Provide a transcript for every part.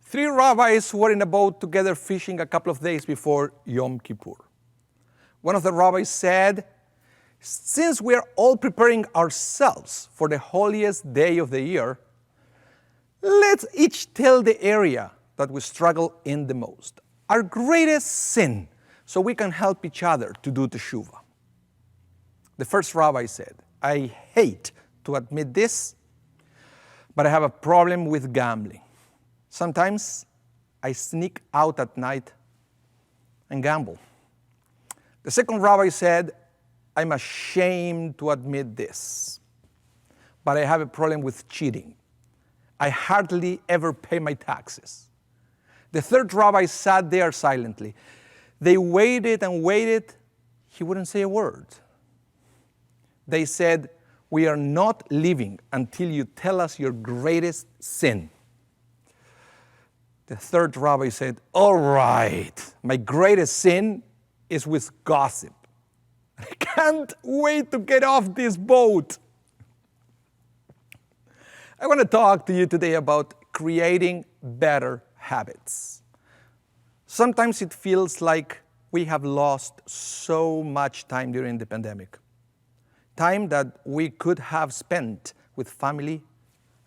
Three rabbis were in a boat together fishing a couple of days before Yom Kippur. One of the rabbis said, "Since we are all preparing ourselves for the holiest day of the year, let's each tell the area that we struggle in the most, our greatest sin, so we can help each other to do teshuvah." The first rabbi said, "I hate to admit this, but I have a problem with gambling. Sometimes I sneak out at night and gamble." The second rabbi said, "I'm ashamed to admit this, but I have a problem with cheating. I hardly ever pay my taxes." The third rabbi sat there silently. They waited and waited. He wouldn't say a word. They said, "We are not leaving until you tell us your greatest sin." The third rabbi said, "All right, my greatest sin is with gossip. I can't wait to get off this boat." I want to talk to you today about creating better habits. Sometimes it feels like we have lost so much time during the pandemic. Time that we could have spent with family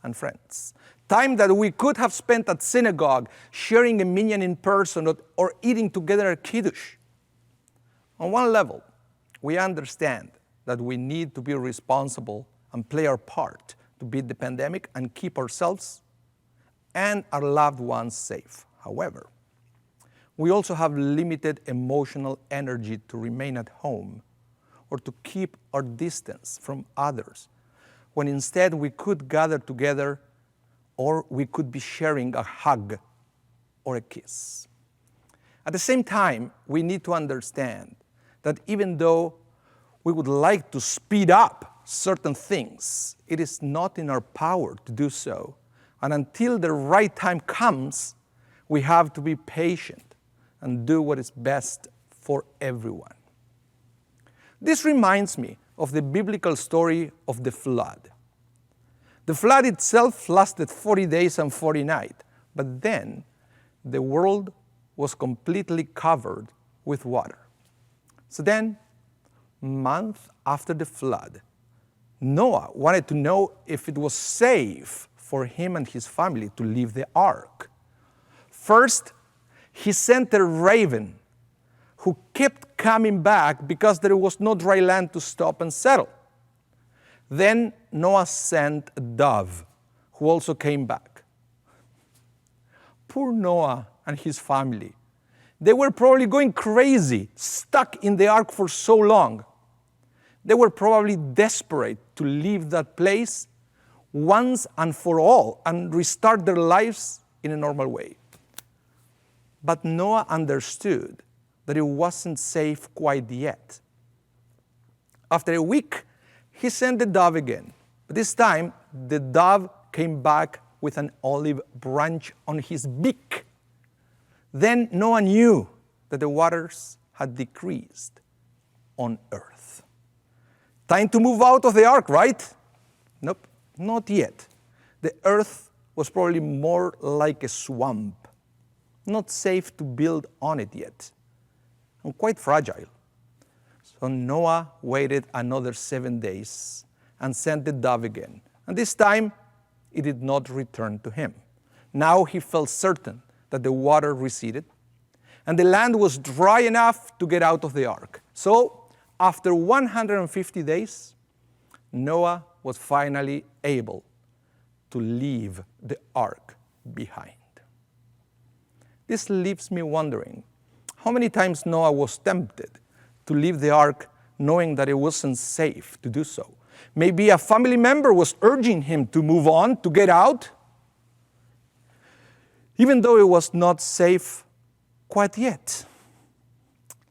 and friends. Time that we could have spent at synagogue, sharing a minyan in person, or eating together at Kiddush. On one level, we understand that we need to be responsible and play our part to beat the pandemic and keep ourselves and our loved ones safe. However, we also have limited emotional energy to remain at home or to keep our distance from others, when instead we could gather together, or we could be sharing a hug or a kiss. At the same time, we need to understand that even though we would like to speed up certain things, it is not in our power to do so. And until the right time comes, we have to be patient and do what is best for everyone. This reminds me of the biblical story of the flood. The flood itself lasted 40 days and 40 nights, but then the world was completely covered with water. So then, months after the flood, Noah wanted to know if it was safe for him and his family to leave the ark. First, he sent a raven who kept coming back because there was no dry land to stop and settle. Then Noah sent a dove who also came back. Poor Noah and his family. They were probably going crazy, stuck in the ark for so long. They were probably desperate to leave that place once and for all and restart their lives in a normal way. But Noah understood that it wasn't safe quite yet. After a week, he sent the dove again. But this time, the dove came back with an olive branch on his beak. Then Noah knew that the waters had decreased on earth. Time to move out of the ark, right? Nope, not yet. The earth was probably more like a swamp, not safe to build on it yet, and quite fragile. So Noah waited another 7 days and sent the dove again. And this time, it did not return to him. Now he felt certain that the water receded and the land was dry enough to get out of the ark. So after 150 days, Noah was finally able to leave the ark behind. This leaves me wondering how many times Noah was tempted to leave the ark knowing that it wasn't safe to do so. Maybe a family member was urging him to move on, to get out, even though it was not safe quite yet.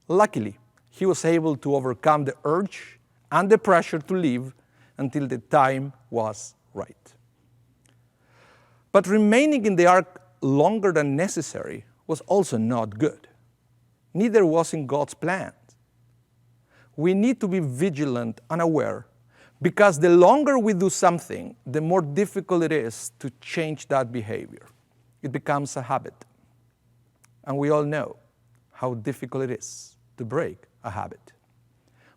Luckily, he was able to overcome the urge and the pressure to leave until the time was right. But remaining in the ark longer than necessary was also not good. Neither was in God's plan. We need to be vigilant and aware, because the longer we do something, the more difficult it is to change that behavior. it becomes a habit. And we all know how difficult it is to break a habit.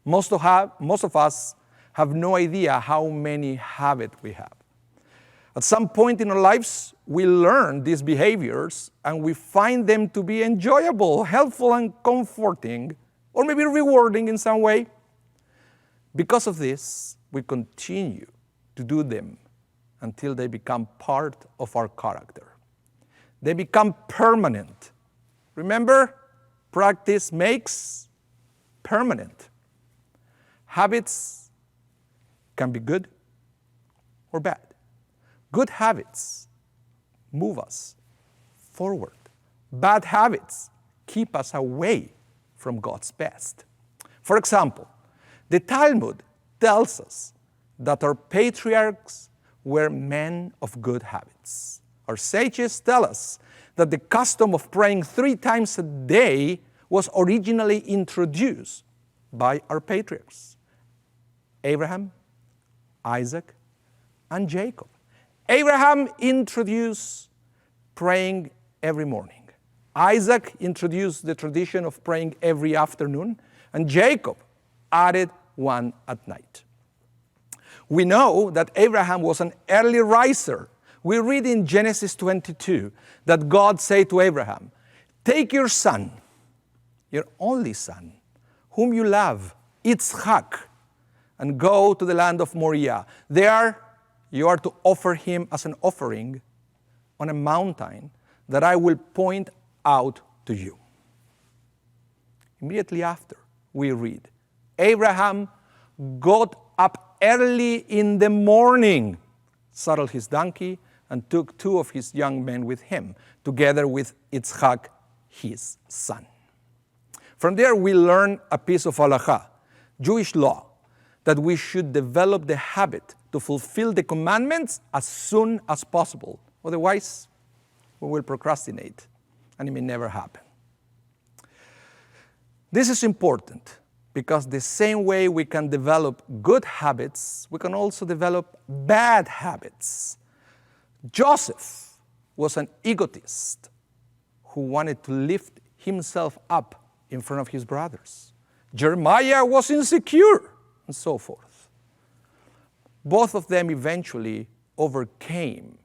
Most of us have no idea how many habits we have. At some point in our lives, we learn these behaviors and we find them to be enjoyable, helpful, and comforting, or maybe rewarding in some way. Because of this, we continue to do them until they become part of our character. They become permanent. Remember, practice makes permanent. Habits can be good or bad. Good habits move us forward. Bad habits keep us away from God's best. For example, the Talmud tells us that our patriarchs were men of good habits. Our sages tell us that the custom of praying 3 times a day was originally introduced by our patriarchs, Abraham, Isaac, and Jacob. Abraham introduced praying every morning. Isaac introduced the tradition of praying every afternoon, and Jacob added one at night. We know that Abraham was an early riser. We read in Genesis 22 that God said to Abraham, "Take your son, your only son, whom you love, Yitzchak, and go to the land of Moriah. There you are to offer him as an offering on a mountain that I will point out to you." Immediately after, we read, Abraham got up early in the morning, saddled his donkey, and took 2 of his young men with him, together with Yitzchak, his son. From there, we learn a piece of halakha, Jewish law, that we should develop the habit to fulfill the commandments as soon as possible. Otherwise, we will procrastinate, and it may never happen. This is important because the same way we can develop good habits, we can also develop bad habits. Joseph was an egotist who wanted to lift himself up in front of his brothers. Jeremiah was insecure, and so forth. Both of them eventually overcame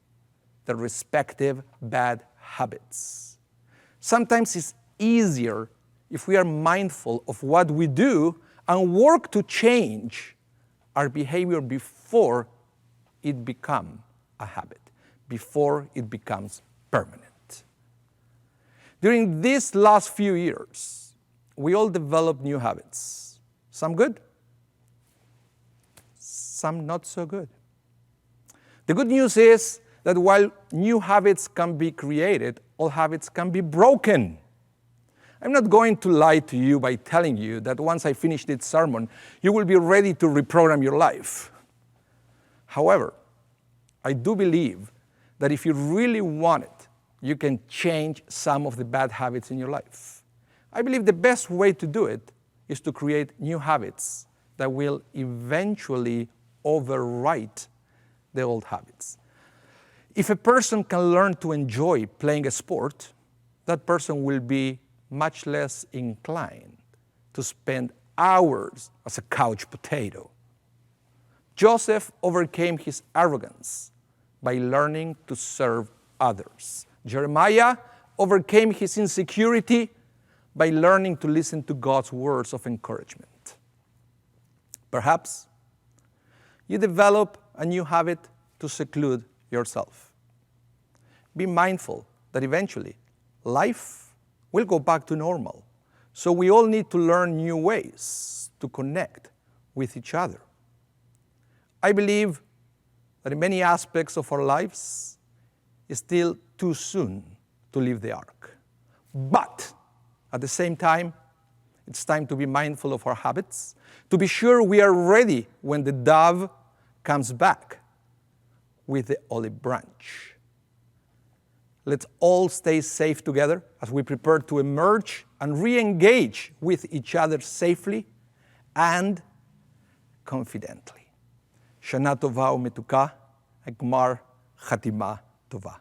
their respective bad habits. Sometimes it's easier if we are mindful of what we do and work to change our behavior before it becomes a habit, before it becomes permanent. During these last few years, we all developed new habits. Some good, some not so good. The good news is that while new habits can be created, old habits can be broken. I'm not going to lie to you by telling you that once I finish this sermon, you will be ready to reprogram your life. However, I do believe that if you really want it, you can change some of the bad habits in your life. I believe the best way to do it is to create new habits that will eventually overwrite the old habits. If a person can learn to enjoy playing a sport, that person will be much less inclined to spend hours as a couch potato. Joseph overcame his arrogance by learning to serve others. Jeremiah overcame his insecurity by learning to listen to God's words of encouragement. Perhaps you develop a new habit to seclude yourself. Be mindful that eventually life will go back to normal. So we all need to learn new ways to connect with each other. I believe that in many aspects of our lives, it's still too soon to leave the ark. But at the same time, it's time to be mindful of our habits, to be sure we are ready when the dove comes back with the olive branch. Let's all stay safe together as we prepare to emerge and re-engage with each other safely and confidently. Shana Tova u'metuka, Gmar Chatima Tova.